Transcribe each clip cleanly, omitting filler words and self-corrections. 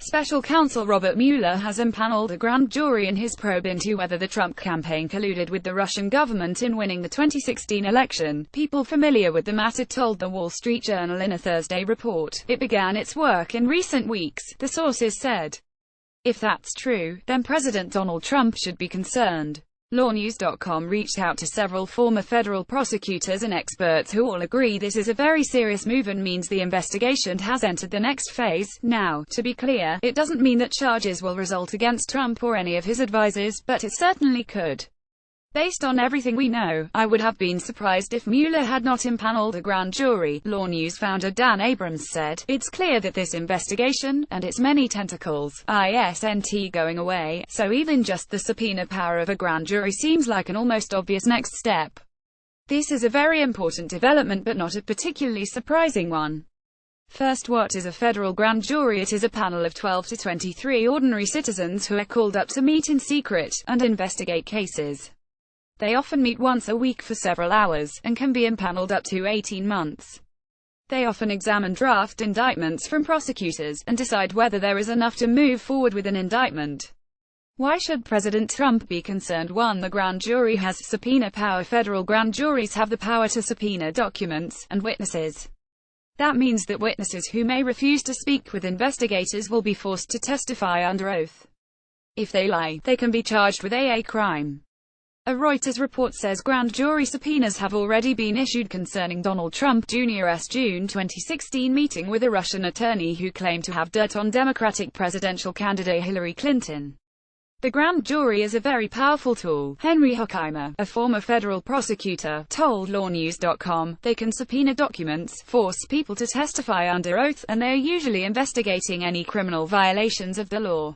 Special counsel Robert Mueller has impaneled a grand jury in his probe into whether the Trump campaign colluded with the Russian government in winning the 2016 election. People familiar with the matter told The Wall Street Journal in a Thursday report. It began its work in recent weeks, the sources said. If that's true, then President Donald Trump should be concerned. LawNews.com reached out to several former federal prosecutors and experts who all agree this is a very serious move and means the investigation has entered the next phase. Now, to be clear, it doesn't mean that charges will result against Trump or any of his advisors, but it certainly could. Based on everything we know, I would have been surprised if Mueller had not impaneled a grand jury, Law News founder Dan Abrams said. It's clear that this investigation, and its many tentacles, isn't going away, so even just the subpoena power of a grand jury seems like an almost obvious next step. This is a very important development but not a particularly surprising one. First, what is a federal grand jury? It is a panel of 12 to 23 ordinary citizens who are called up to meet in secret, and investigate cases. They often meet once a week for several hours, and can be impaneled up to 18 months. They often examine draft indictments from prosecutors, and decide whether there is enough to move forward with an indictment. Why should President Trump be concerned? 1. The grand jury has subpoena power. Federal grand juries have the power to subpoena documents, and witnesses. That means that witnesses who may refuse to speak with investigators will be forced to testify under oath. If they lie, they can be charged with a crime. A Reuters report says grand jury subpoenas have already been issued concerning Donald Trump Jr.'s June 2016 meeting with a Russian attorney who claimed to have dirt on Democratic presidential candidate Hillary Clinton. The grand jury is a very powerful tool, Henry Hockheimer, a former federal prosecutor, told LawNews.com. They can subpoena documents, force people to testify under oath, and they are usually investigating any criminal violations of the law.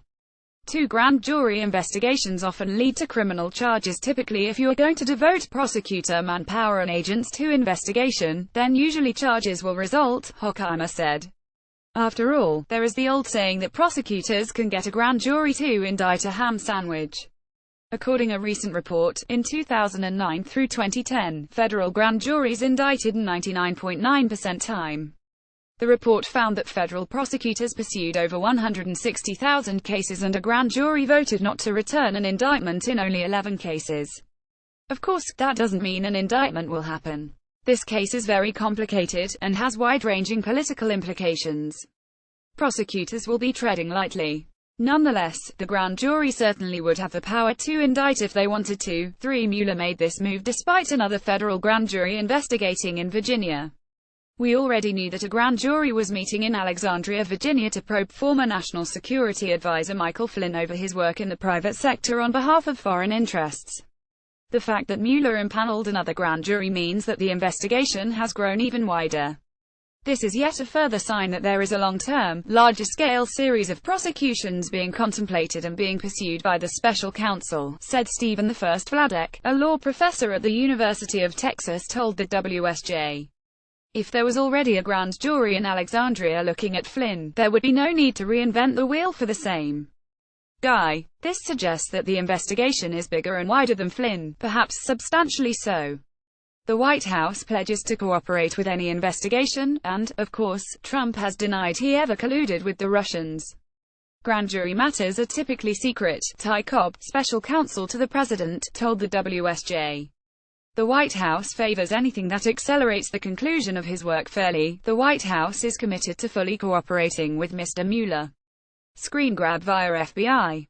2. Grand jury investigations often lead to criminal charges. Typically, if you are going to devote prosecutor manpower and agents to investigation, then usually charges will result, Hockheimer said. After all, there is the old saying that prosecutors can get a grand jury to indict a ham sandwich. According to a recent report, in 2009 through 2010, federal grand juries indicted 99.9% time. The report found that federal prosecutors pursued over 160,000 cases and a grand jury voted not to return an indictment in only 11 cases. Of course, that doesn't mean an indictment will happen. This case is very complicated, and has wide-ranging political implications. Prosecutors will be treading lightly. Nonetheless, the grand jury certainly would have the power to indict if they wanted to. 3. Mueller made this move despite another federal grand jury investigating in Virginia. We already knew that a grand jury was meeting in Alexandria, Virginia to probe former National Security Advisor Michael Flynn over his work in the private sector on behalf of foreign interests. The fact that Mueller impaneled another grand jury means that the investigation has grown even wider. This is yet a further sign that there is a long-term, larger-scale series of prosecutions being contemplated and being pursued by the special counsel, said Stephen I. Vladek, a law professor at the University of Texas told the WSJ. If there was already a grand jury in Alexandria looking at Flynn, there would be no need to reinvent the wheel for the same guy. This suggests that the investigation is bigger and wider than Flynn, perhaps substantially so. The White House pledges to cooperate with any investigation, and, of course, Trump has denied he ever colluded with the Russians. Grand jury matters are typically secret, Ty Cobb, special counsel to the president, told the WSJ. The White House favors anything that accelerates the conclusion of his work fairly. The White House is committed to fully cooperating with Mr. Mueller. Screen grab via FBI.